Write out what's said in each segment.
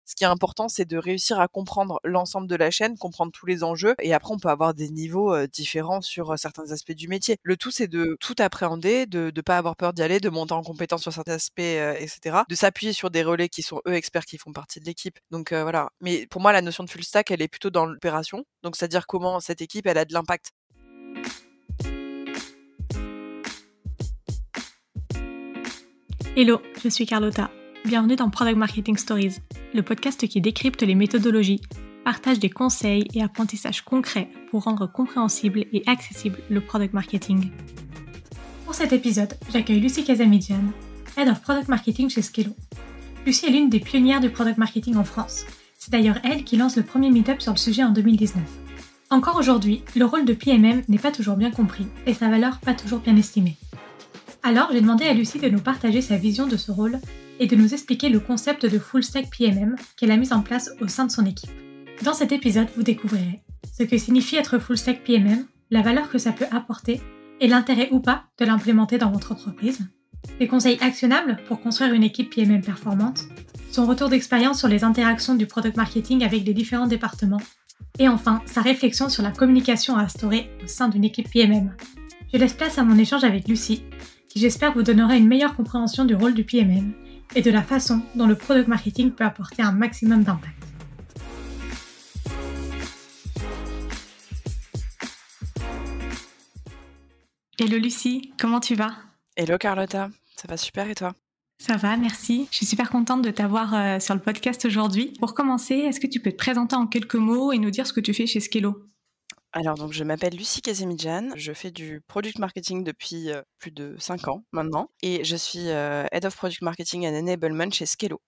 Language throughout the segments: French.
Ce qui est important, c'est de réussir à comprendre l'ensemble de la chaîne, comprendre tous les enjeux et après on peut avoir des niveaux, différents sur, certains aspects du métier. Le tout, c'est de tout appréhender, de pas avoir peur d'y aller, de monter en compétence sur certains aspects, et cetera. De s'appuyer sur des relais qui sont eux experts, qui font partie de l'équipe. Donc, voilà. Mais pour moi, la notion de full stack, elle est plutôt dans l'opération. Donc c'est-à-dire comment cette équipe, elle a de l'impact. Hello, je suis Carlotta. Bienvenue dans Product Marketing Stories, le podcast qui décrypte les méthodologies, partage des conseils et apprentissages concrets pour rendre compréhensible et accessible le product marketing. Pour cet épisode, j'accueille Lucie Casamidjian, Head of Product Marketing chez Skello. Lucie est l'une des pionnières du product marketing en France. C'est d'ailleurs elle qui lance le premier meet-up sur le sujet en 2019. Encore aujourd'hui, le rôle de PMM n'est pas toujours bien compris et sa valeur pas toujours bien estimée. Alors, j'ai demandé à Lucie de nous partager sa vision de ce rôle et de nous expliquer le concept de Full Stack PMM qu'elle a mis en place au sein de son équipe. Dans cet épisode, vous découvrirez ce que signifie être Full Stack PMM, la valeur que ça peut apporter et l'intérêt ou pas de l'implémenter dans votre entreprise, des conseils actionnables pour construire une équipe PMM performante, son retour d'expérience sur les interactions du product marketing avec les différents départements, et enfin, sa réflexion sur la communication à instaurer au sein d'une équipe PMM. Je laisse place à mon échange avec Lucie, qui j'espère vous donnera une meilleure compréhension du rôle du PMM et de la façon dont le product marketing peut apporter un maximum d'impact. Hello Lucie, comment tu vas ? Hello Carlotta, ça va super et toi ? Ça va, merci. Je suis super contente de t'avoir sur le podcast aujourd'hui. Pour commencer, est-ce que tu peux te présenter en quelques mots et nous dire ce que tu fais chez Skello ? Alors donc je m'appelle Lucie Casamidjian, je fais du product marketing depuis, plus de 5 ans maintenant et je suis, Head of Product Marketing and Enablement chez Skello.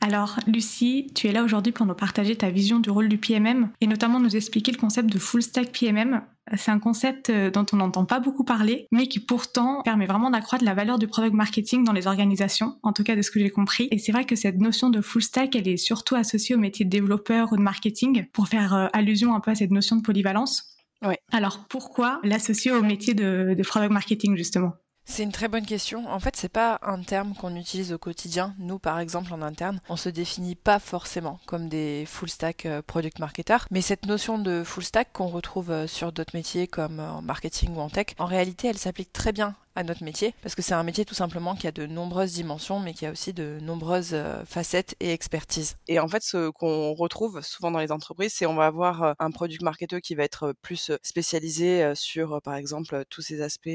Alors, Lucie, tu es là aujourd'hui pour nous partager ta vision du rôle du PMM et notamment nous expliquer le concept de Full Stack PMM. C'est un concept dont on n'entend pas beaucoup parler, mais qui pourtant permet vraiment d'accroître la valeur du product marketing dans les organisations, en tout cas de ce que j'ai compris. Et c'est vrai que cette notion de Full Stack, elle est surtout associée au métier de développeur ou de marketing, pour faire allusion un peu à cette notion de polyvalence. Ouais. Alors, pourquoi l'associer au métier de product marketing, justement ? C'est une très bonne question. En fait, c'est pas un terme qu'on utilise au quotidien. Nous, par exemple, en interne, on se définit pas forcément comme des full stack product marketers. Mais cette notion de full stack qu'on retrouve sur d'autres métiers comme en marketing ou en tech, en réalité, elle s'applique très bien à notre métier parce que c'est un métier tout simplement qui a de nombreuses dimensions mais qui a aussi de nombreuses facettes et expertises. Et en fait, ce qu'on retrouve souvent dans les entreprises, c'est on va avoir un product marketer qui va être plus spécialisé sur, par exemple, tous ces aspects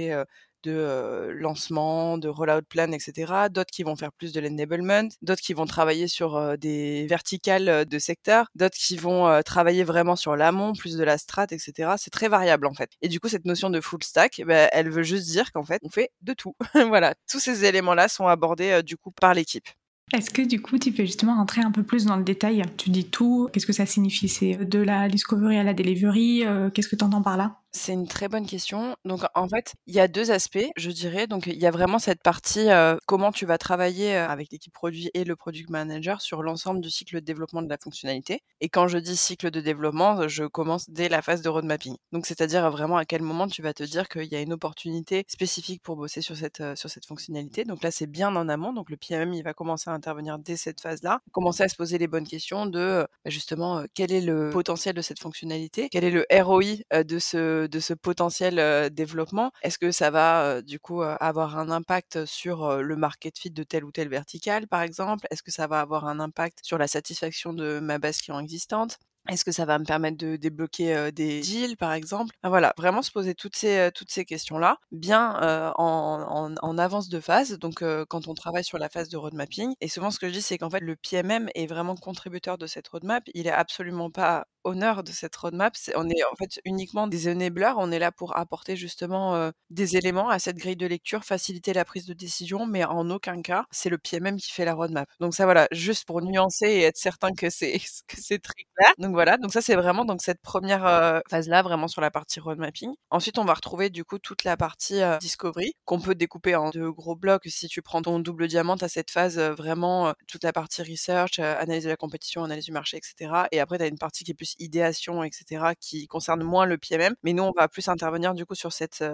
de lancement, de rollout plan, etc. D'autres qui vont faire plus de l'enablement, d'autres qui vont travailler sur des verticales de secteur, d'autres qui vont travailler vraiment sur l'amont, plus de la strat, etc. C'est très variable en fait. Et du coup, cette notion de full stack, elle veut juste dire qu'en fait, on fait de tout. Voilà, tous ces éléments-là sont abordés du coup par l'équipe. Est-ce que du coup tu peux justement rentrer un peu plus dans le détail ? Tu dis tout, qu'est-ce que ça signifie ? C'est de la discovery à la delivery, qu'est-ce que tu entends par là ? C'est une très bonne question. Donc en fait, il y a 2 aspects, je dirais. Donc il y a vraiment cette partie, comment tu vas travailler, avec l'équipe produit et le product manager sur l'ensemble du cycle de développement de la fonctionnalité. Et quand je dis cycle de développement, je commence dès la phase de road mapping. Donc c'est-à-dire vraiment à quel moment tu vas te dire qu'il y a une opportunité spécifique pour bosser sur cette fonctionnalité. Donc là, c'est bien en amont. Donc le PMM, il va commencer à intervenir dès cette phase-là, commencer à se poser les bonnes questions de, justement, quel est le potentiel de cette fonctionnalité? Quel est le ROI, de ce potentiel développement? Est-ce que ça va du coup avoir un impact sur le market fit de telle ou telle verticale, par exemple? Est-ce que ça va avoir un impact sur la satisfaction de ma base client existante? Est-ce que ça va me permettre de débloquer des deals, par exemple? Voilà, vraiment se poser toutes ces questions-là, bien en avance de phase, donc quand on travaille sur la phase de road mapping. Et souvent, ce que je dis, c'est qu'en fait, le PMM est vraiment contributeur de cette roadmap. Il est absolument pas owner de cette roadmap. On est en fait uniquement des enablers. On est là pour apporter justement des éléments à cette grille de lecture, faciliter la prise de décision, mais en aucun cas, c'est le PMM qui fait la roadmap. Donc ça, voilà, juste pour nuancer et être certain que c'est que c'est très clair. Donc voilà, donc ça, c'est vraiment donc cette première phase-là, vraiment sur la partie road mapping. Ensuite, on va retrouver du coup toute la partie discovery, qu'on peut découper en 2 gros blocs. Si tu prends ton double diamant, tu as cette phase vraiment toute la partie research, analyse de la compétition, analyse du marché, etc. Et après, tu as une partie qui est plus idéation, et cetera, qui concerne moins le PMM. Mais nous, on va plus intervenir du coup sur cette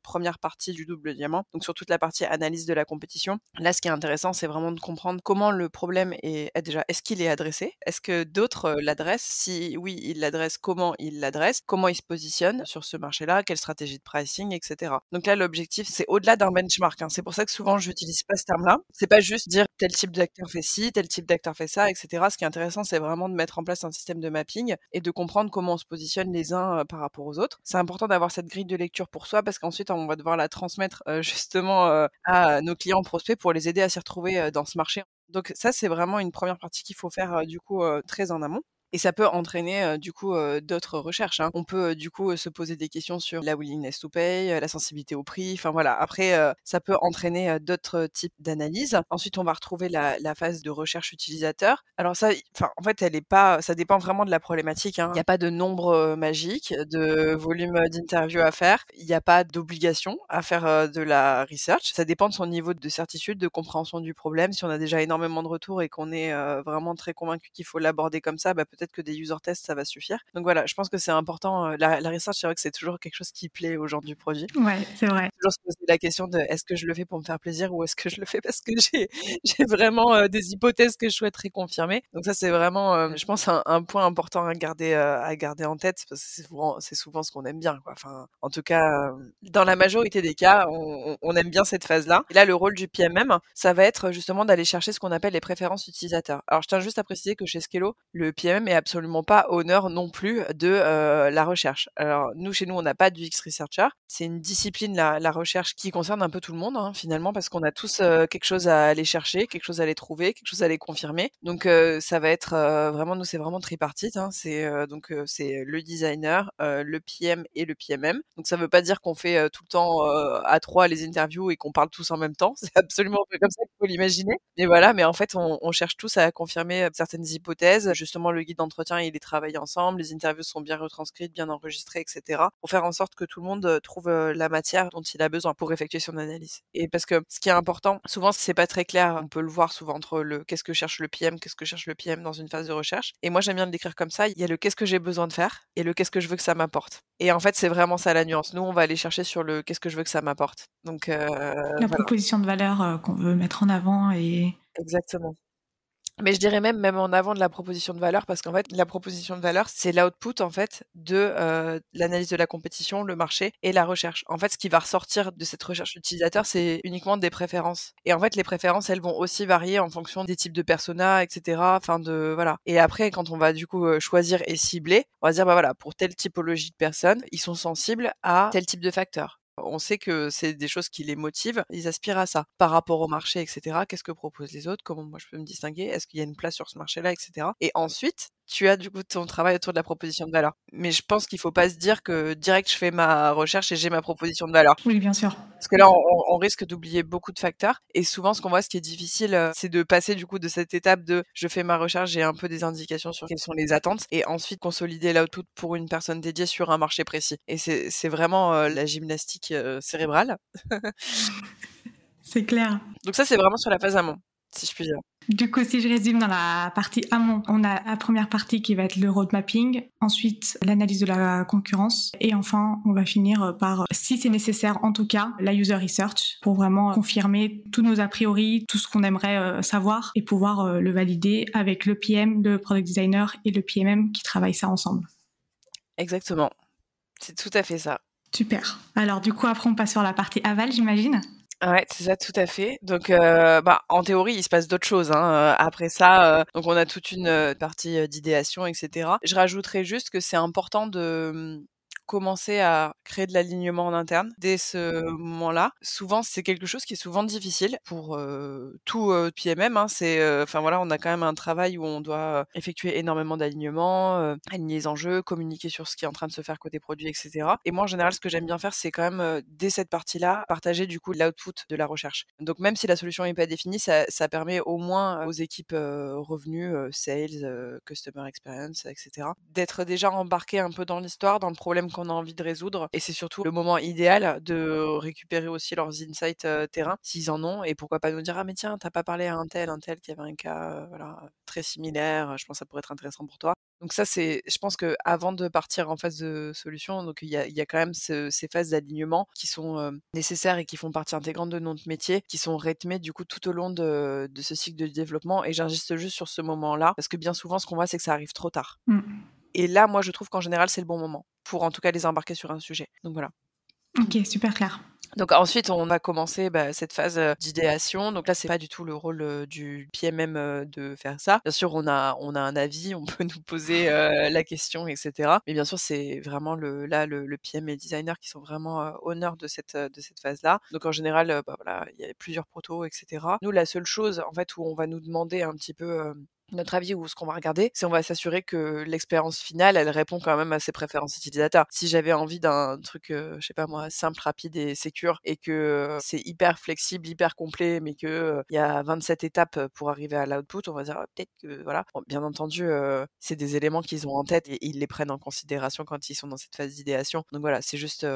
première partie du double diamant, donc sur toute la partie analyse de la compétition. Là, ce qui est intéressant, c'est vraiment de comprendre comment le problème déjà, est-ce qu'il est adressé? Est-ce que d'autres l'adressent? Si oui, ils l'adressent, comment ils l'adressent? Comment ils se positionnent sur ce marché-là? Quelle stratégie de pricing, et cetera. Donc là, l'objectif, c'est au-delà d'un benchmark, hein. C'est pour ça que souvent, j'utilise pas ce terme-là. C'est pas juste dire tel type d'acteur fait ci, tel type d'acteur fait ça, et cetera. Ce qui est intéressant, c'est vraiment de mettre en place un système de mapping et de comprendre comment on se positionne les uns par rapport aux autres. C'est important d'avoir cette grille de lecture pour soi parce qu'ensuite, on va devoir la transmettre justement à nos clients prospects pour les aider à s'y retrouver dans ce marché. Donc ça, c'est vraiment une première partie qu'il faut faire du coup très en amont. Et ça peut entraîner du coup d'autres recherches, hein. On peut du coup se poser des questions sur la willingness to pay, la sensibilité au prix, enfin voilà. Après, ça peut entraîner d'autres types d'analyses. Ensuite, on va retrouver la phase de recherche utilisateur. Alors ça, enfin en fait, elle est pas, ça dépend vraiment de la problématique, hein. Il n'y a pas de nombre magique, de volume d'interviews à faire. Il n'y a pas d'obligation à faire de la research. Ça dépend de son niveau de certitude, de compréhension du problème. Si on a déjà énormément de retours et qu'on est vraiment très convaincu qu'il faut l'aborder comme ça, peut-être que des user tests, ça va suffire. Donc voilà, je pense que c'est important. La research, c'est vrai que c'est toujours quelque chose qui plaît aux gens du produit. Ouais, c'est vrai. Toujours se poser la question de est-ce que je le fais pour me faire plaisir ou est-ce que je le fais parce que j'ai vraiment des hypothèses que je souhaiterais confirmer. Donc ça, c'est vraiment, je pense, un point important à garder en tête parce que c'est souvent ce qu'on aime bien, quoi. Enfin, en tout cas, dans la majorité des cas, on aime bien cette phase-là. Et là, le rôle du PMM, ça va être justement d'aller chercher ce qu'on appelle les préférences utilisateurs. Alors, je tiens juste à préciser que chez Skello, le PMM est absolument pas honneur non plus de la recherche. Alors, chez nous, on n'a pas du X-Researcher. C'est une discipline, la recherche, qui concerne un peu tout le monde, hein, finalement, parce qu'on a tous quelque chose à aller chercher, quelque chose à aller trouver, quelque chose à aller confirmer. Donc, ça va être vraiment, nous, c'est vraiment tripartite, hein. C'est le designer, le PM et le PMM. Donc, ça veut pas dire qu'on fait tout le temps à 3 les interviews et qu'on parle tous en même temps. C'est absolument pas comme ça qu'il faut l'imaginer. Mais voilà, mais en fait, on cherche tous à confirmer certaines hypothèses. Justement, le guide d'entretien, il est travaillé ensemble, les interviews sont bien retranscrites, bien enregistrées, et cetera, pour faire en sorte que tout le monde trouve la matière dont il a besoin pour effectuer son analyse. Et parce que ce qui est important, souvent, c'est pas très clair. On peut le voir souvent entre le qu'est-ce que cherche le PM, qu'est-ce que cherche le PM dans une phase de recherche. Et moi, j'aime bien le décrire comme ça. Il y a le qu'est-ce que j'ai besoin de faire et le qu'est-ce que je veux que ça m'apporte. Et en fait, c'est vraiment ça la nuance. Nous, on va aller chercher sur le qu'est-ce que je veux que ça m'apporte. Donc, La voilà. proposition de valeur qu'on veut mettre en avant et Exactement. Mais je dirais même en avant de la proposition de valeur parce qu'en fait, la proposition de valeur, c'est l'output en fait de l'analyse de la compétition, le marché et la recherche. En fait, ce qui va ressortir de cette recherche utilisateur, c'est uniquement des préférences. Et en fait, les préférences, elles vont aussi varier en fonction des types de personas, et cetera. Enfin voilà. Et après, quand on va du coup choisir et cibler, on va dire voilà, pour telle typologie de personnes, ils sont sensibles à tel type de facteurs. On sait que c'est des choses qui les motivent, ils aspirent à ça. Par rapport au marché, et cetera, qu'est-ce que proposent les autres? Comment moi je peux me distinguer? Est-ce qu'il y a une place sur ce marché-là, et cetera? Et ensuite, tu as du coup ton travail autour de la proposition de valeur. Mais je pense qu'il faut pas se dire que direct je fais ma recherche et j'ai ma proposition de valeur. oui, bien sûr. Parce que là, on risque d'oublier beaucoup de facteurs. Et souvent, ce qu'on voit, ce qui est difficile, c'est de passer du coup de cette étape de je fais ma recherche, j'ai un peu des indications sur quelles sont les attentes, et ensuite consolider l'output pour une personne dédiée sur un marché précis. Et c'est vraiment la gymnastique cérébrale. C'est clair. Donc ça, c'est vraiment sur la phase amont, si je puis dire. Du coup, si je résume dans la partie amont, on a la première partie qui va être le road mapping, ensuite l'analyse de la concurrence, et enfin, on va finir par, si c'est nécessaire en tout cas, la user research pour vraiment confirmer tous nos a priori, tout ce qu'on aimerait savoir et pouvoir le valider avec le PM, le product designer et le PMM qui travaillent ça ensemble. Exactement. C'est tout à fait ça. Super. Alors du coup, après, on passe sur la partie aval, j'imagine. Ouais, c'est ça, tout à fait. Donc, en théorie, il se passe d'autres choses, hein, après ça, donc on a toute une partie d'idéation, et cetera. Je rajouterais juste que c'est important de commencer à créer de l'alignement en interne dès ce moment-là. Souvent, c'est quelque chose qui est souvent difficile pour tout PMM, hein. Enfin voilà, on a quand même un travail où on doit effectuer énormément d'alignement, aligner les enjeux, communiquer sur ce qui est en train de se faire côté produit, et cetera. Et moi, en général, ce que j'aime bien faire, c'est quand même dès cette partie-là, partager du coup l'output de la recherche. Donc même si la solution n'est pas définie, ça permet au moins aux équipes revenus, sales, customer experience, etc., d'être déjà embarquées un peu dans l'histoire, dans le problème qu'on a envie de résoudre et c'est surtout le moment idéal de récupérer aussi leurs insights, terrain, s'ils en ont et pourquoi pas nous dire: «Ah mais tiens, tu as pas parlé à un tel qui avait un cas, voilà, très similaire, je pense que ça pourrait être intéressant pour toi». Donc ça, c'est je pense qu'avant de partir en phase de solution, donc il y a quand même ces phases d'alignement qui sont, nécessaires et qui font partie intégrante de notre métier, qui sont rythmées du coup tout au long de ce cycle de développement et j'insiste juste sur ce moment-là, parce que bien souvent ce qu'on voit, c'est que ça arrive trop tard. Mmh. Et là, moi, je trouve qu'en général, c'est le bon moment pour en tout cas les embarquer sur un sujet. Donc voilà. OK, super clair. Donc ensuite, on va commencer, cette phase, d'idéation. Donc là, c'est pas du tout le rôle, du PMM, de faire ça. Bien sûr, on a un avis, on peut nous poser, la question et cetera. Mais bien sûr, c'est vraiment le PM et le designer qui sont vraiment, honneurs de cette phase-là. Donc en général, voilà, il y a plusieurs protos et cetera. Nous, la seule chose, en fait, où on va nous demander un petit peu, notre avis ou ce qu'on va regarder, c'est on va s'assurer que l'expérience finale, elle répond quand même à ses préférences utilisateurs. Si j'avais envie d'un truc, je sais pas moi, simple, rapide et sécure et que, c'est hyper flexible, hyper complet, mais que, il y a 27 étapes, pour arriver à l'output, on va dire: «Peut-être que» voilà. Bon, bien entendu, c'est des éléments qu'ils ont en tête et ils les prennent en considération quand ils sont dans cette phase d'idéation. Donc voilà, c'est juste,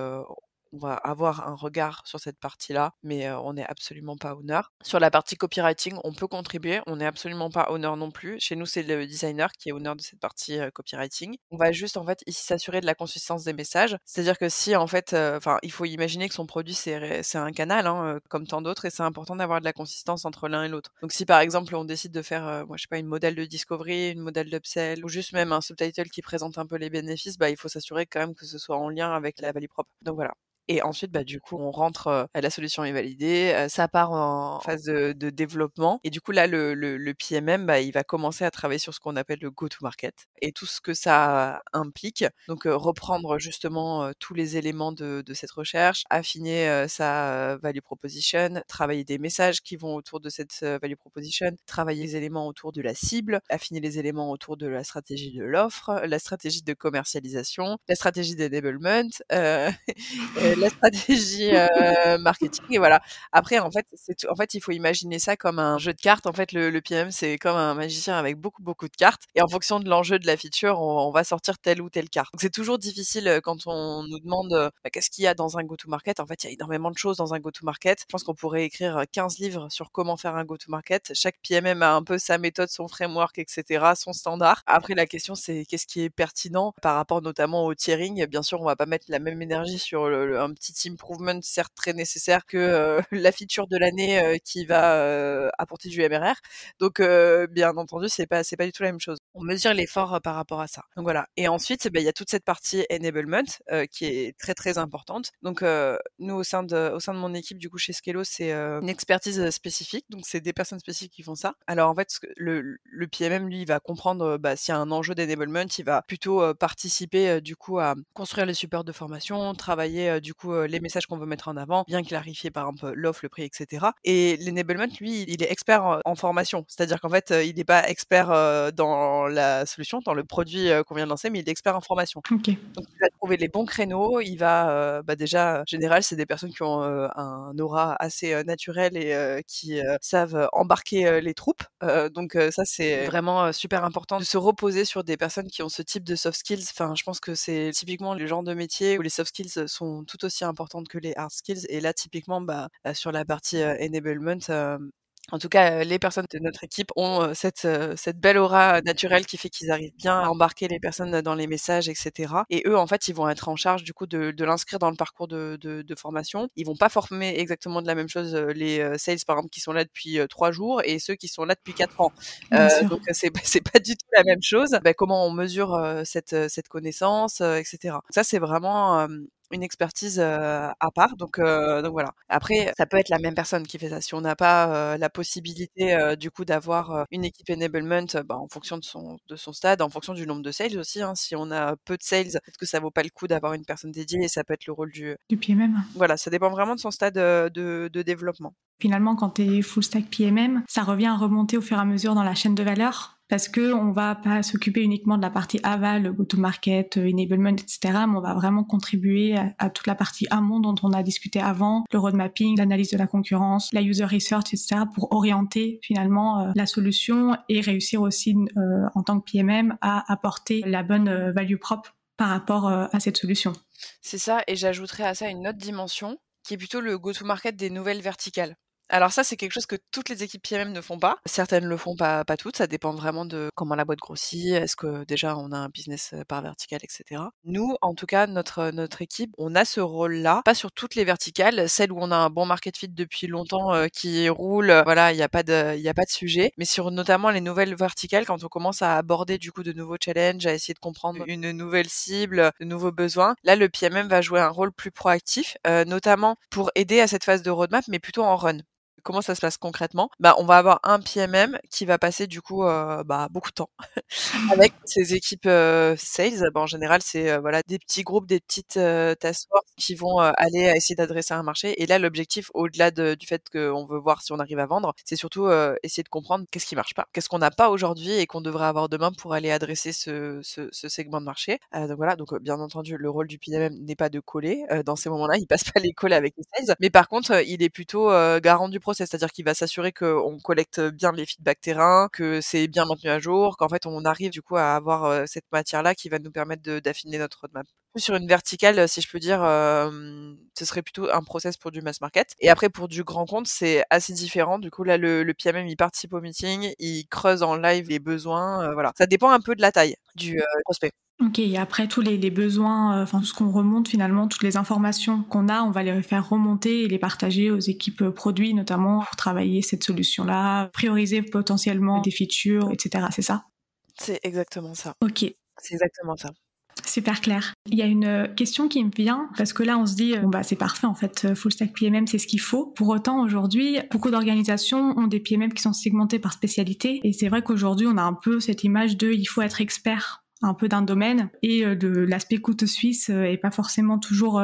on va avoir un regard sur cette partie-là, mais on n'est absolument pas owner. Sur la partie copywriting, on peut contribuer, on n'est absolument pas owner non plus. Chez nous, c'est le designer qui est owner de cette partie, copywriting. On va juste, en fait, ici s'assurer de la consistance des messages. C'est-à-dire que si, en fait, enfin, il faut imaginer que son produit, c'est un canal, hein, comme tant d'autres et c'est important d'avoir de la consistance entre l'un et l'autre. Donc si, par exemple, on décide de faire, moi, je sais pas, une modèle de discovery, une modèle d'upsell ou juste même un subtitle qui présente un peu les bénéfices, il faut s'assurer quand même que ce soit en lien avec la value prop. Donc voilà. Et ensuite, du coup, on rentre, la solution est validée, ça part en phase de développement et du coup, là, le PMM, il va commencer à travailler sur ce qu'on appelle le go to market et tout ce que ça implique. Donc, reprendre justement, tous les éléments de cette recherche, affiner, sa, value proposition, travailler des messages qui vont autour de cette, value proposition, travailler les éléments autour de la cible, affiner les éléments autour de la stratégie de l'offre, la stratégie de commercialisation, la stratégie d'enablement, la stratégie, marketing et voilà. Après en fait, c'est tout en fait, il faut imaginer ça comme un jeu de cartes. En fait, le PM, c'est comme un magicien avec beaucoup, beaucoup de cartes et en fonction de l'enjeu de la feature, on va sortir telle ou telle carte. Donc c'est toujours difficile, quand on nous demande, qu'est-ce qu'il y a dans un go to market? En fait, il y a énormément de choses dans un go to market. Je pense qu'on pourrait écrire, 15 livres sur comment faire un go to market. Chaque PMM a un peu sa méthode, son framework et cetera, son standard. Après la question, c'est qu'est-ce qui est pertinent par rapport notamment au tiering? Bien sûr, on va pas mettre la même énergie sur le un petit improvement certes très nécessaire que, la feature de l'année, qui va, apporter du MRR. Donc, bien entendu, c'est pas du tout la même chose. On mesure l'effort, par rapport à ça. Donc voilà et ensuite, il y a toute cette partie enablement, qui est très, très importante. Donc, nous au sein de mon équipe, du coup, chez Skello, c'est, une expertise, spécifique. Donc c'est des personnes spécifiques qui font ça. Alors en fait, ce que le PMM, lui, il va comprendre, s'il y a un enjeu d'enablement, il va plutôt, participer, du coup, à construire les supports de formation, travailler, du coup, les messages qu'on veut mettre en avant, bien clarifier, par exemple, l'offre, le prix et cetera et l'enablement, lui, il est expert, en formation. C'est-à-dire qu'en fait, il n'est pas expert, dans la solution, dans le produit, qu'on vient de lancer, mais il est expert en formation. OK. Donc il va trouver les bons créneaux, il va, déjà, en général, c'est des personnes qui ont, un aura assez, naturel et qui, savent, embarquer, les troupes. Donc ça, c'est vraiment, super important de se reposer sur des personnes qui ont ce type de soft skills. Enfin, je pense que c'est typiquement le genre de métier où les soft skills, sont tout aussi importantes que les hard skills et là, typiquement, sur la partie, enablement, en tout cas, les personnes de notre équipe ont, cette belle aura naturelle qui fait qu'ils arrivent bien à embarquer les personnes, dans les messages et cetera et eux, en fait, ils vont être en charge du coup de l'inscrire dans le parcours de formation. Ils vont pas former exactement de la même chose, les, sales par exemple qui sont là depuis, 3 jours et ceux qui sont là depuis 4 ans. Bien sûr. Donc c'est pas du tout la même chose. Comment on mesure, cette connaissance, et cetera. Ça, c'est vraiment, une expertise, à part donc voilà. Après, ça peut être la même personne qui fait ça. Si on n'a pas, la possibilité, du coup d'avoir, une équipe enablement, en fonction de son stade, en fonction du nombre de sales aussi, hein. Si on a peu de sales, peut-être que ça vaut pas le coup d'avoir une personne dédiée et ça peut être le rôle du Du PMM. voilà, ça dépend vraiment de son stade, de développement. Finalement, quand tu es full stack PMM, ça revient à remonter au fur et à mesure dans la chaîne de valeur parce que on va pas s'occuper uniquement de la partie aval, go-to-market, enablement, etc., mais on va vraiment contribuer à toute la partie amont dont on a discuté avant, le road mapping, l'analyse de la concurrence, la user research, etc., pour orienter finalement la solution et réussir aussi en tant que PMM à apporter la bonne value prop par rapport à cette solution. C'est ça et j'ajouterais à ça une autre dimension, qui est plutôt le go-to-market des nouvelles verticales. Alors ça, c'est quelque chose que toutes les équipes PMM ne font pas. Certaines le font, pas toutes, ça dépend vraiment de comment la boîte grossit. Est-ce que déjà on a un business, par verticale et cetera. Nous, en tout cas, notre équipe, on a ce rôle-là, pas sur toutes les verticales, celles où on a un bon market fit depuis longtemps, qui roule, voilà, il y a pas de sujet. Mais sur notamment les nouvelles verticales, quand on commence à aborder du coup de nouveaux challenges, à essayer de comprendre une nouvelle cible, de nouveaux besoins, là le PMM va jouer un rôle plus proactif, notamment pour aider à cette phase de roadmap, mais plutôt en run. Comment ça se passe concrètement? Bah, on va avoir un PMM qui va passer du coup, beaucoup de temps avec ses équipes, sales. Bah, en général, c'est, voilà, des petits groupes, des petites, task force qui vont, aller à essayer d'adresser un marché et là, l'objectif au-delà du fait qu'on veut voir si on arrive à vendre, c'est surtout, essayer de comprendre qu'est-ce qui marche pas? Qu'est-ce qu'on n'a pas aujourd'hui et qu'on devrait avoir demain pour aller adresser ce segment de marché? Donc voilà, donc, bien entendu, le rôle du PMM n'est pas de coller, dans ces moments-là, il passe pas les calls avec les sales, mais par contre, il est plutôt, garant du process, c'est-à-dire qu'il va s'assurer qu'on collecte bien les feedbacks terrain, que c'est bien maintenu à jour, qu'en fait on arrive du coup à avoir, cette matière-là qui va nous permettre d'affiner notre roadmap. Plus sur une verticale, si je peux dire, ce serait plutôt un process pour du mass market et après pour du grand compte, c'est assez différent. Du coup là, le PMM, il participe au meeting, il creuse en live les besoins, voilà. Ça dépend un peu de la taille du, prospect. OK, et après tous les besoins, enfin tout ce qu'on remonte finalement, toutes les informations qu'on a, on va les faire remonter et les partager aux équipes, produits notamment pour travailler cette solution-là, prioriser potentiellement des features et cetera, c'est ça? C'est exactement ça. OK. C'est exactement ça. Super clair. Il y a une question qui me vient, parce que là on se dit, bon bah c'est parfait en fait, full stack PMM c'est ce qu'il faut. Pour autant aujourd'hui, beaucoup d'organisations ont des PMM qui sont segmentés par spécialité, et c'est vrai qu'aujourd'hui on a un peu cette image de il faut être expert un peu d'un domaine, et de l'aspect couteau suisse est pas forcément toujours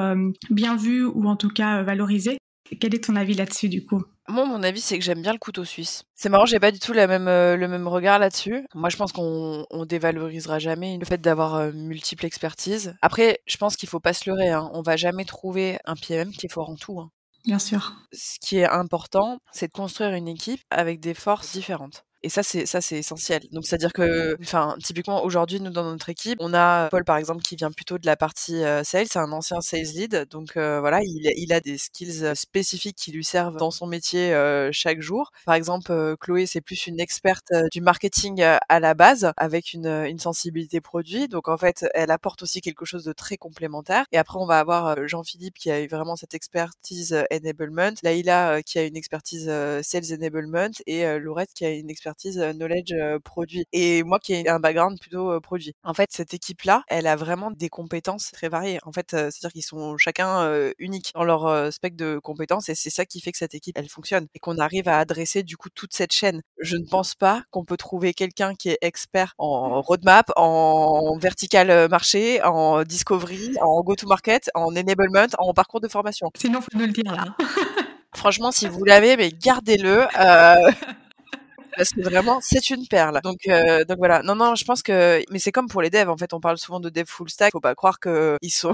bien vu ou en tout cas valorisé. Quel est ton avis là-dessus du coup? Moi, mon avis, c'est que j'aime bien le couteau suisse. C'est marrant, j'ai pas du tout le même regard là-dessus. Moi, je pense qu'on dévalorisera jamais le fait d'avoir, multiples expertises. Après, je pense qu'il faut pas se leurrer, hein. On va jamais trouver un PMM qui est fort en tout, hein. Bien sûr. Ce qui est important, c'est de construire une équipe avec des forces différentes. Et ça c'est essentiel. Donc c'est-à-dire que enfin, typiquement aujourd'hui, nous dans notre équipe, on a Paul par exemple qui vient plutôt de la partie, sales, c'est un ancien sales lead, donc voilà, il a des skills, spécifiques qui lui servent dans son métier, chaque jour. Par exemple, Chloé, c'est plus une experte, du marketing, à la base, avec une sensibilité produit. Donc en fait, elle apporte aussi quelque chose de très complémentaire. Et après, on va avoir, Jean-Philippe qui a eu vraiment cette expertise, enablement, Laïla, qui a une expertise, sales enablement et Laurette qui a une expertise, knowledge, produit et moi qui ai un background plutôt, produit. En fait, cette équipe-là, elle a vraiment des compétences très variées. En fait, c'est-à-dire qu'ils sont chacun, uniques dans leur, spectre de compétences et c'est ça qui fait que cette équipe, elle fonctionne et qu'on arrive à adresser du coup toute cette chaîne. Je ne pense pas qu'on peut trouver quelqu'un qui est expert en roadmap, en vertical, marché, en discovery, en go-to-market, en enablement, en parcours de formation. Sinon faut nous le dire là. Franchement, si vous l'avez, mais gardez-le, parce que vraiment, c'est une perle. Donc voilà. Non, non, je pense que mais c'est comme pour les devs, en fait, on parle souvent de dev full stack. Faut pas croire qu'ils sont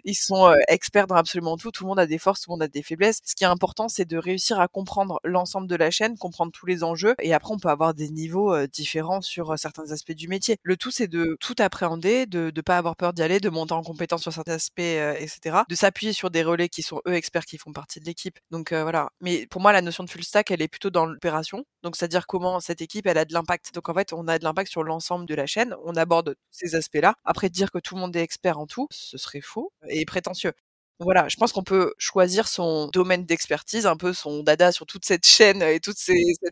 ils sont, experts dans absolument tout. Tout le monde a des forces, tout le monde a des faiblesses. Ce qui est important, c'est de réussir à comprendre l'ensemble de la chaîne, comprendre tous les enjeux et après on peut avoir des niveaux, différents sur, certains aspects du métier. Le tout, c'est de tout appréhender, de pas avoir peur d'y aller, de monter en compétence sur certains aspects, et cetera. De s'appuyer sur des relais qui sont, eux, experts, qui font partie de l'équipe. Donc voilà. Mais pour moi, la notion de full stack, elle est plutôt dans l'opération. Donc c'est-à-dire comment cette équipe, elle a de l'impact. Donc en fait, on a de l'impact sur l'ensemble de la chaîne. On aborde ces aspects-là. Après, dire que tout le monde est expert en tout, ce serait faux et prétentieux. Donc voilà, je pense qu'on peut choisir son domaine d'expertise, un peu son dada sur toute cette chaîne et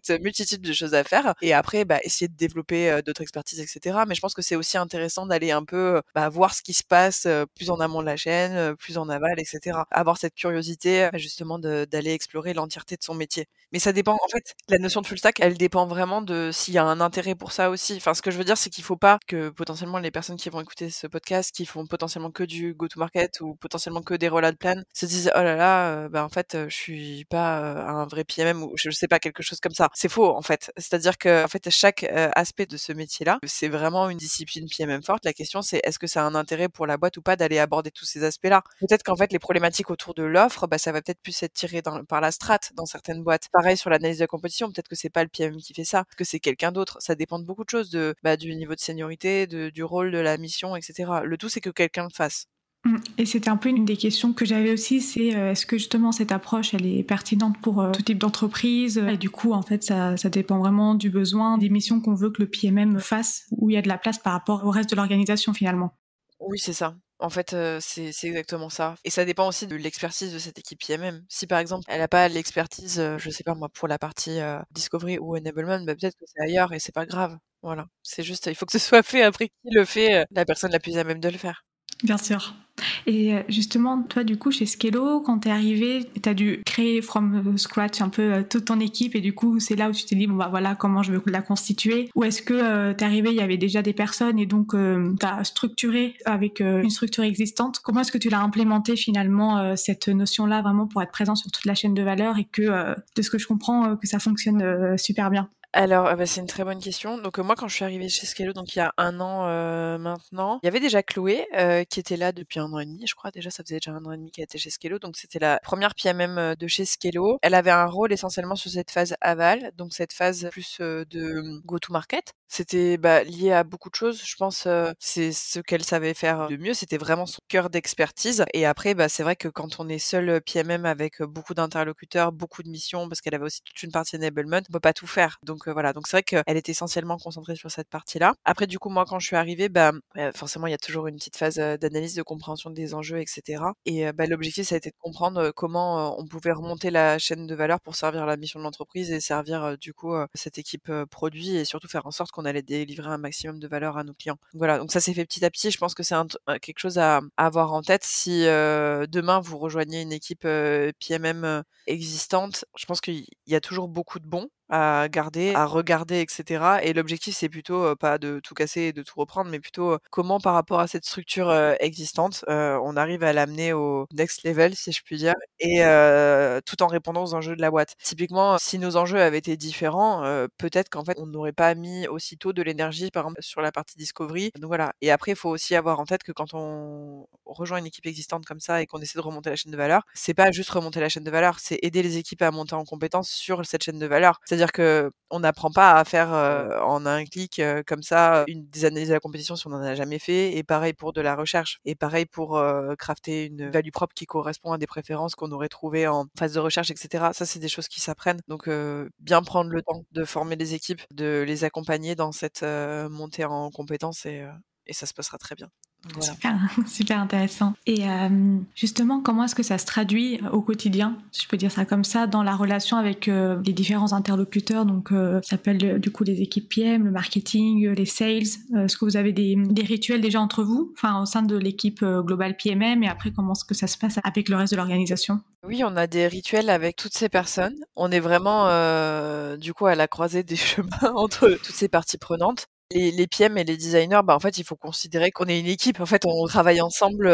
cette multitude de choses à faire et après, bah, essayer de développer, d'autres expertises et cetera. Mais je pense que c'est aussi intéressant d'aller un peu, bah, voir ce qui se passe, plus en amont de la chaîne, plus en aval et cetera. Avoir cette curiosité, justement d'aller explorer l'entièreté de son métier. Mais ça dépend en fait, la notion de full stack, elle dépend vraiment de s'il y a un intérêt pour ça aussi. Enfin, ce que je veux dire, c'est qu'il faut pas que potentiellement les personnes qui vont écouter ce podcast, qui font potentiellement que du go to market ou potentiellement que des roll-out plan, se disent: «Oh là là, bah, en fait, je suis pas, un vrai PMM» ou je sais pas, quelque chose comme ça. C'est faux, en fait. C'est-à-dire qu'en fait, chaque, aspect de ce métier-là, c'est vraiment une discipline PMM forte. La question, c'est est-ce que ça a un intérêt pour la boîte ou pas d'aller aborder tous ces aspects-là? Peut-être qu'en fait, les problématiques autour de l'offre, bah, ça va peut-être plus être tiré par la strat dans certaines boîtes. Pareil sur l'analyse de la compétition, peut-être que c'est pas le PM qui fait ça, que c'est quelqu'un d'autre. Ça dépend de beaucoup de choses, bah, du niveau de seniorité, du rôle de la mission, et cetera. Le tout, c'est que quelqu'un le fasse. Et c'était un peu une des questions que j'avais aussi, c'est est-ce que justement cette approche elle est pertinente pour tout type d'entreprise et du coup en fait ça dépend vraiment du besoin, des missions qu'on veut que le PMM fasse, où il y a de la place par rapport au reste de l'organisation finalement. Oui, c'est ça. En fait, c'est exactement ça et ça dépend aussi de l'expertise de cette équipe IMM. Si par exemple, elle a pas l'expertise, je sais pas moi, pour la partie, discovery ou enablement, bah, peut-être que c'est ailleurs et c'est pas grave. Voilà. C'est juste, il faut que ce soit fait. Après qui le fait? La personne la plus à même de le faire. Bien sûr. Et justement, toi, du coup, chez Skello, quand t'es arrivé, t'as dû créer from scratch un peu toute ton équipe et du coup, c'est là où tu t'es dit, bon, bah voilà comment je veux la constituer. Ou est-ce que t'es arrivé, il y avait déjà des personnes et donc t'as structuré avec une structure existante. Comment est-ce que tu l'as implémenté finalement, cette notion-là, vraiment pour être présent sur toute la chaîne de valeur et que, de ce que je comprends, que ça fonctionne super bien? Alors, bah, c'est une très bonne question. Donc, moi, quand je suis arrivée chez Skello, donc il y a 1 an, maintenant, il y avait déjà Chloé, qui était là depuis 1 an et demi, je crois. Déjà, ça faisait déjà 1 an et demi qu'elle était chez Skello, donc c'était la première PMM, de chez Skello. Elle avait un rôle essentiellement sur cette phase aval, donc cette phase plus, de, go to market. C'était, bah, lié à beaucoup de choses. Je pense, c'est ce qu'elle savait faire de mieux, c'était vraiment son cœur d'expertise et après, bah, c'est vrai que quand on est seul, PMM avec, beaucoup d'interlocuteurs, beaucoup de missions, parce qu'elle avait aussi toute une partie enablement, on peut pas tout faire. Donc, voilà, donc c'est vrai qu'elle était essentiellement concentrée sur cette partie-là. Après, du coup, moi, quand je suis arrivée, bah, forcément, il y a toujours une petite phase, d'analyse, de compréhension des enjeux et cetera et bah, l'objectif, ça a été de comprendre, comment, on pouvait remonter la chaîne de valeur pour servir la mission de l'entreprise et servir, du coup, cette équipe, produit et surtout faire en sorte qu'on allait délivrer un maximum de valeur à nos clients. Donc voilà, donc ça s'est fait petit à petit. Je pense que c'est quelque chose à avoir en tête si, demain vous rejoignez une équipe, PMM, existante. Je pense qu'il y a toujours beaucoup de bons à garder, à regarder et cetera et l'objectif, c'est plutôt, pas de tout casser et de tout reprendre, mais plutôt, comment par rapport à cette structure, existante, on arrive à l'amener au next level, si je puis dire et tout en répondant aux enjeux de la boîte. Typiquement, si nos enjeux avaient été différents, peut-être qu'en fait, on n'aurait pas mis aussitôt de l'énergie, par exemple, sur la partie discovery. Donc voilà et après, il faut aussi avoir en tête que quand on rejoint une équipe existante comme ça et qu'on essaie de remonter la chaîne de valeur, c'est pas juste remonter la chaîne de valeur, c'est aider les équipes à monter en compétences sur cette chaîne de valeur. C'est-à-dire qu'on n'apprend pas à faire, en un clic, comme ça, des analyses de la compétition si on n'en a jamais fait et pareil pour de la recherche et pareil pour, crafter une value propre qui correspond à des préférences qu'on aurait trouvées en phase de recherche et cetera. Ça, c'est des choses qui s'apprennent donc bien prendre le temps de former les équipes, de les accompagner dans cette, montée en compétences et ça se passera très bien. Donc voilà. Super, super intéressant. Et justement, comment est-ce que ça se traduit au quotidien, si je peux dire ça comme ça, dans la relation avec les différents interlocuteurs? Donc, ça s'appelle du coup les équipes PM, le marketing, les sales. Est-ce que vous avez des rituels déjà entre vous, enfin au sein de l'équipe globale PMM, et après comment est-ce que ça se passe avec le reste de l'organisation? Oui, on a des rituels avec toutes ces personnes. On est vraiment, du coup, à la croisée des chemins entre toutes ces parties prenantes. Les PM et les designers, bah, en fait, il faut considérer qu'on est une équipe. En fait, on travaille ensemble,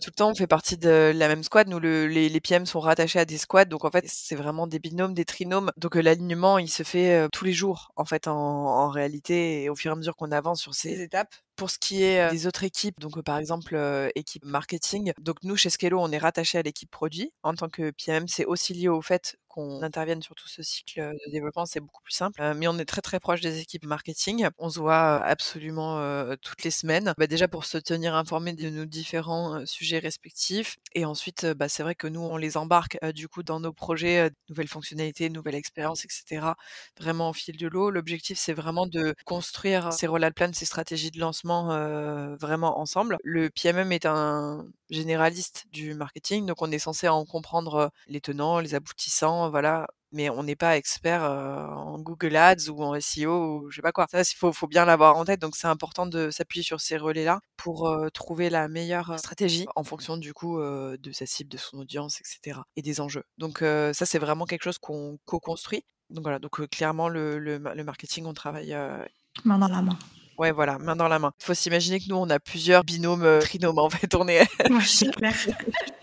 tout le temps. On fait partie de la même squad. Nous, les PM sont rattachés à des squads. Donc, en fait, c'est vraiment des binômes, des trinômes. Donc, l'alignement, il se fait, tous les jours, en fait, en réalité et au fur et à mesure qu'on avance sur ces étapes. Pour ce qui est, des autres équipes, donc, par exemple, équipe marketing, donc nous, chez Skello, on est rattaché à l'équipe produit. En tant que PMM, c'est aussi lié au fait qu'on intervienne sur tout ce cycle, de développement, c'est beaucoup plus simple. Mais on est très, très proche des équipes marketing. On se voit, absolument, toutes les semaines. Bah, déjà pour se tenir informés de nos différents, sujets respectifs et ensuite, bah, c'est vrai que nous, on les embarque, du coup, dans nos projets, nouvelles fonctionnalités, nouvelles expériences et cetera, vraiment au fil de l'eau. L'objectif, c'est vraiment de construire ces roll-out plans, ces stratégies de lancement, vraiment ensemble. Le PMM est un généraliste du marketing, donc on est censé en comprendre, les tenants, les aboutissants, voilà, mais on n'est pas expert, en Google Ads ou en SEO ou je sais pas quoi. Ça, faut bien l'avoir en tête, donc c'est important de s'appuyer sur ces relais-là pour, trouver la meilleure, stratégie en fonction du coup, de sa cible, de son audience et cetera et des enjeux. Donc ça, c'est vraiment quelque chose qu'on co-construit. Donc voilà, donc clairement le marketing, on travaille, Main dans la main. ouais, voilà, main dans la main. Faut s'imaginer que nous, on a plusieurs binômes, trinômes, en fait, on est Ouais, c'est clair.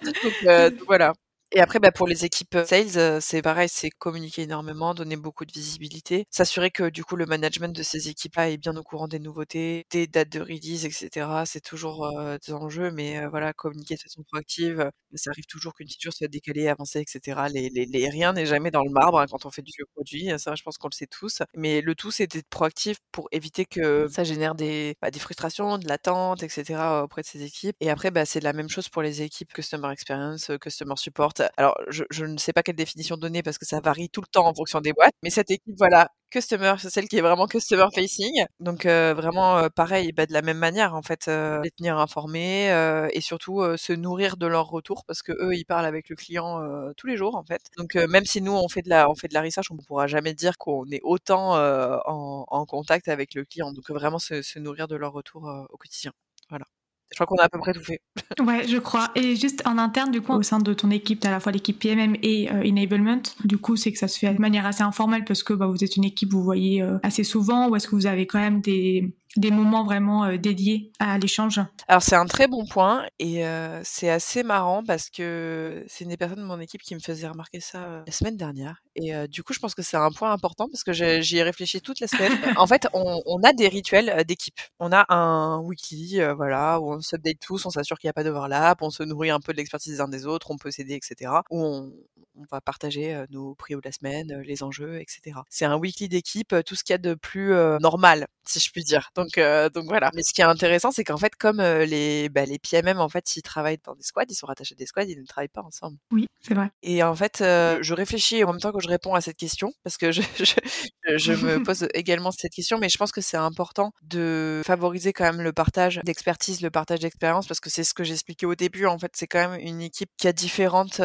donc voilà. Et après, bah, pour les équipes, sales, c'est pareil, c'est communiquer énormément, donner beaucoup de visibilité, s'assurer que du coup le management de ces équipes-là est bien au courant des nouveautés, des dates de release et cetera. C'est toujours, des enjeux, mais voilà, communiquer de façon proactive, ça arrive toujours qu'une feature soit décalée, avancée et cetera. Les rien n'est jamais dans le marbre, hein, quand on fait du jeu produit, ça je pense qu'on le sait tous. Mais le tout, c'est d'être proactif pour éviter que ça génère des frustrations, de l'attente et cetera, auprès de ces équipes. Et après, bah, c'est la même chose pour les équipes customer experience, customer support. Alors je ne sais pas quelle définition donner parce que ça varie tout le temps en fonction des boîtes, mais cette équipe, voilà, customer, c'est celle qui est vraiment customer facing. Donc vraiment, pareil, bah, de la même manière en fait, les tenir informés, et surtout, se nourrir de leur retour parce qu'eux, ils parlent avec le client, tous les jours en fait. Donc même si nous on fait de la research, on ne pourra jamais dire qu'on est autant, en contact avec le client. Donc vraiment se nourrir de leur retour, au quotidien. Voilà. Je crois qu'on a à peu près tout fait. Ouais, je crois. Et juste en interne, du coup, au sein de ton équipe, tu as à la fois l'équipe PMM et enablement. Du coup, c'est que ça se fait de manière assez informelle parce que vous êtes une équipe, vous voyez assez souvent, ou est-ce que vous avez quand même des moments vraiment dédiés à l'échange? Alors c'est un très bon point et c'est assez marrant parce que c'est une des personnes de mon équipe qui me faisait remarquer ça, la semaine dernière et du coup, je pense que c'est un point important parce que j'y ai réfléchi toute la semaine. En fait, on a des rituels, d'équipe. On a un weekly, voilà, où on s'update tous, on s'assure qu'il y a pas d'overlap, on se nourrit un peu de l'expertise des uns des autres, on peut s'aider et cetera. Où on va partager, nos prios de la semaine, les enjeux et cetera. C'est un weekly d'équipe, tout ce qu'il y a de plus, normal, si je puis dire. Donc voilà. Mais ce qui est intéressant, c'est qu'en fait, comme, les PMM, en fait, ils travaillent dans des squads, ils sont rattachés à des squads, ils ne travaillent pas ensemble. Oui, c'est vrai. Et en fait, je réfléchis en même temps que je réponds à cette question parce que je me pose également cette question, mais je pense que c'est important de favoriser quand même le partage d'expertise, le partage d'expérience parce que c'est ce que j'expliquais au début, en fait, c'est quand même une équipe qui a différentes,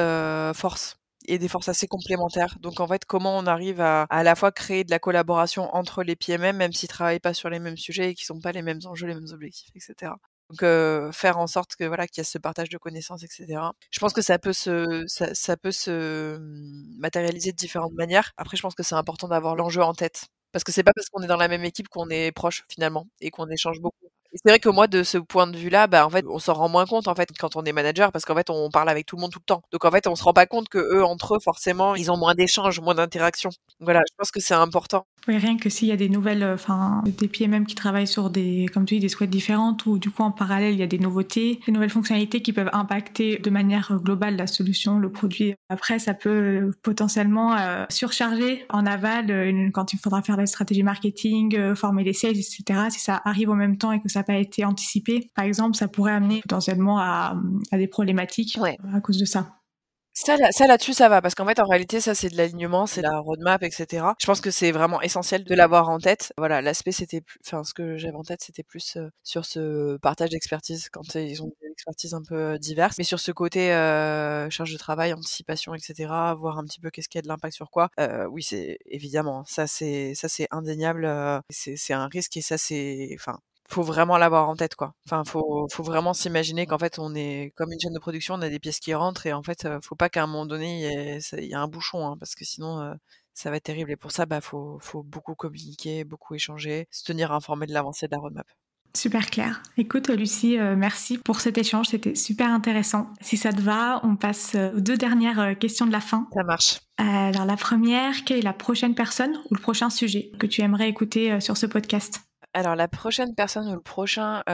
forces et des forces assez complémentaires. Donc en fait, comment on arrive à la fois créer de la collaboration entre les PMM, même s'ils travaillent pas sur les mêmes sujets et qu'ils ont pas les mêmes enjeux, les mêmes objectifs et cetera. Donc faire en sorte que voilà, qu'il y a ce partage de connaissances et cetera. Je pense que ça peut se matérialiser de différentes manières. Après je pense que c'est important d'avoir l'enjeu en tête. Parce que c'est pas parce qu'on est dans la même équipe qu'on est proche finalement et qu'on échange beaucoup. Et c'est vrai que moi de ce point de vue-là, bah, en fait, on s'en rend moins compte en fait quand on est manager parce qu'en fait on parle avec tout le monde tout le temps. Donc en fait, on se rend pas compte qu'eux entre eux forcément, ils ont moins d'échanges, moins d'interactions. Voilà, je pense que c'est important. Oui, rien que s'il y a des nouvelles, des PMM qui travaillent sur comme tu dis, des squads différentes, ou du coup en parallèle il y a des nouveautés, des nouvelles fonctionnalités qui peuvent impacter de manière globale la solution, le produit. Après, ça peut potentiellement surcharger en aval quand il faudra faire la stratégie marketing, former les sales, etc. Si ça arrive en même temps et que ça n'a pas été anticipé, par exemple, ça pourrait amener potentiellement à des problématiques Ouais. à cause de ça. Ça là-dessus, ça va parce qu'en fait, en réalité, ça, c'est de l'alignement, c'est la roadmap et cetera. Je pense que c'est vraiment essentiel de l'avoir en tête. Voilà, l'aspect, c'était plus enfin, ce que j'avais en tête, c'était plus, sur ce partage d'expertise quand, ils ont des expertises un peu, diverses. Mais sur ce côté, charge de travail, anticipation et cetera, voir un petit peu qu'est-ce qui a de l'impact sur quoi, oui, c'est évidemment, ça c'est indéniable, c'est un risque et ça c'est enfin, faut vraiment l'avoir en tête, quoi. Enfin, faut vraiment s'imaginer qu'en fait, on est comme une chaîne de production, on a des pièces qui rentrent et en fait, faut pas qu'à un moment donné, il y ait un bouchon, hein, parce que sinon, ça va être terrible et pour ça, bah, faut beaucoup communiquer, beaucoup échanger, se tenir informé de l'avancée de la roadmap. Super clair. Écoute, Lucie, merci pour cet échange, c'était super intéressant. Si ça te va, on passe aux deux dernières questions de la fin. Ça marche. Alors la première, quelle est la prochaine personne ou le prochain sujet que tu aimerais écouter sur ce podcast? Alors la prochaine personne ou le prochain,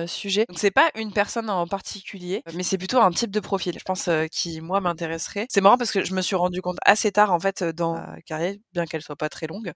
sujet, donc c'est pas une personne en particulier, mais c'est plutôt un type de profil, je pense, qui moi m'intéresserait. C'est marrant parce que je me suis rendu compte assez tard en fait, dans ma carrière, bien qu'elle soit pas très longue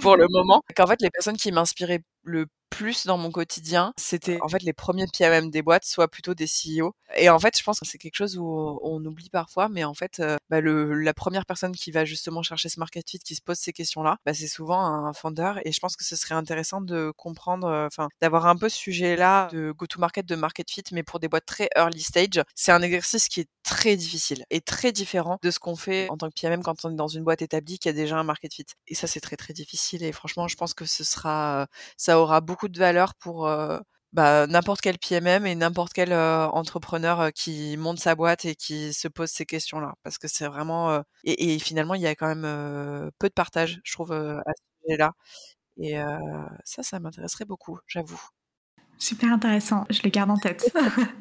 pour le moment, qu'en fait les personnes qui m'inspiraient le plus dans mon quotidien, c'était en fait les premiers PMM des boîtes, soit plutôt des CEO. Et en fait, je pense que c'est quelque chose où on oublie parfois, mais en fait, bah, la première personne qui va justement chercher ce market fit, qui se pose ces questions-là, bah, c'est souvent un founder et je pense que ce serait intéressant de comprendre, enfin, d'avoir un peu ce sujet-là de go to market, de market fit, mais pour des boîtes très early stage. C'est un exercice qui est très difficile et très différent de ce qu'on fait en tant que PMM quand on est dans une boîte établie qui a déjà un market fit. Et ça, c'est très, très difficile et franchement, je pense que ça aura beaucoup de valeur pour, bah, n'importe quel PMM et n'importe quel, entrepreneur, qui monte sa boîte et qui se pose ces questions-là. Parce que c'est vraiment, et finalement, il y a quand même, peu de partage, je trouve, à ce sujet-là et ça m'intéresserait beaucoup, j'avoue. Super intéressant, je le garde en tête.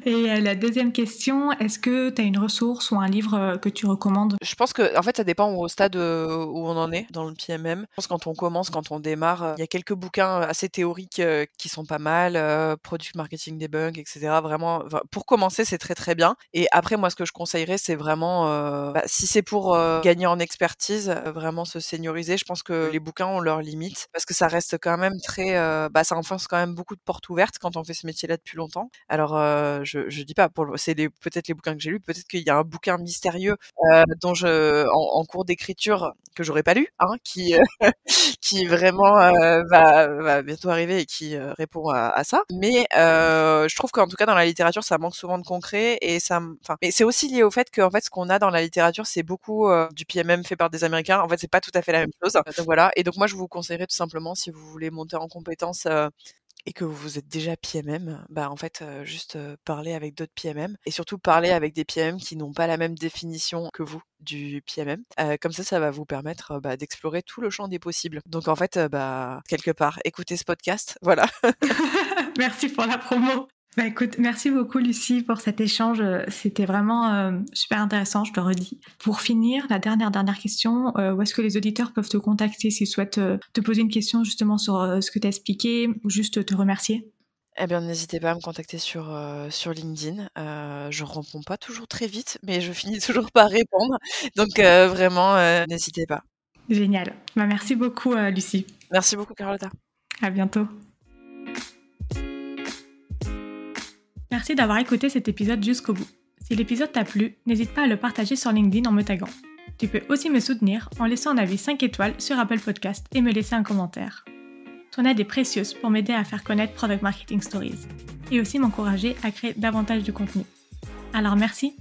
Et la deuxième question, est-ce que tu as une ressource ou un livre que tu recommandes? Je pense que, en fait, ça dépend au stade où on en est dans le PMM. Je pense que quand on commence, quand on démarre, il y a quelques bouquins assez théoriques qui sont pas mal, Product Marketing Debug, etc. Vraiment, pour commencer, c'est très très bien. Et après, moi, ce que je conseillerais, c'est vraiment, si c'est pour gagner en expertise, vraiment se senioriser. Je pense que les bouquins ont leurs limites parce que ça reste quand même très, ça enfonce quand même beaucoup de portes ouvertes quand on fait ce métier-là depuis longtemps. Alors, je dis pas, c'est peut-être les bouquins que j'ai lus, peut-être qu'il y a un bouquin mystérieux dont en cours d'écriture que j'aurais pas lu, hein, qui qui vraiment va bientôt arriver et qui répond à ça. Mais je trouve qu'en tout cas dans la littérature, ça manque souvent de concret et mais c'est aussi lié au fait que en fait ce qu'on a dans la littérature, c'est beaucoup du PMM fait par des Américains. En fait, c'est pas tout à fait la même chose. Donc voilà. Et donc moi, je vous conseillerais tout simplement si vous voulez monter en compétences et que vous êtes déjà PMM, en fait, juste, parler avec d'autres PMM et surtout parler avec des PMM qui n'ont pas la même définition que vous du PMM. Comme ça va vous permettre, d'explorer tout le champ des possibles. Donc en fait, quelque part, écoutez ce podcast, voilà. Merci pour la promo. Écoute, merci beaucoup Lucie pour cet échange. C'était vraiment super intéressant, je te redis. Pour finir, la dernière question, où est-ce que les auditeurs peuvent te contacter s'ils souhaitent te poser une question justement sur ce que tu as expliqué ou juste te remercier? Eh bien, n'hésitez pas à me contacter sur LinkedIn. Je réponds pas toujours très vite, mais je finis toujours par répondre. Donc vraiment, n'hésitez pas. Génial. Merci beaucoup Lucie. Merci beaucoup Carlotta. À bientôt. Merci d'avoir écouté cet épisode jusqu'au bout. Si l'épisode t'a plu, n'hésite pas à le partager sur LinkedIn en me taguant. Tu peux aussi me soutenir en laissant un avis 5 étoiles sur Apple Podcast et me laisser un commentaire. Ton aide est précieuse pour m'aider à faire connaître Product Marketing Stories et aussi m'encourager à créer davantage de contenu. Alors merci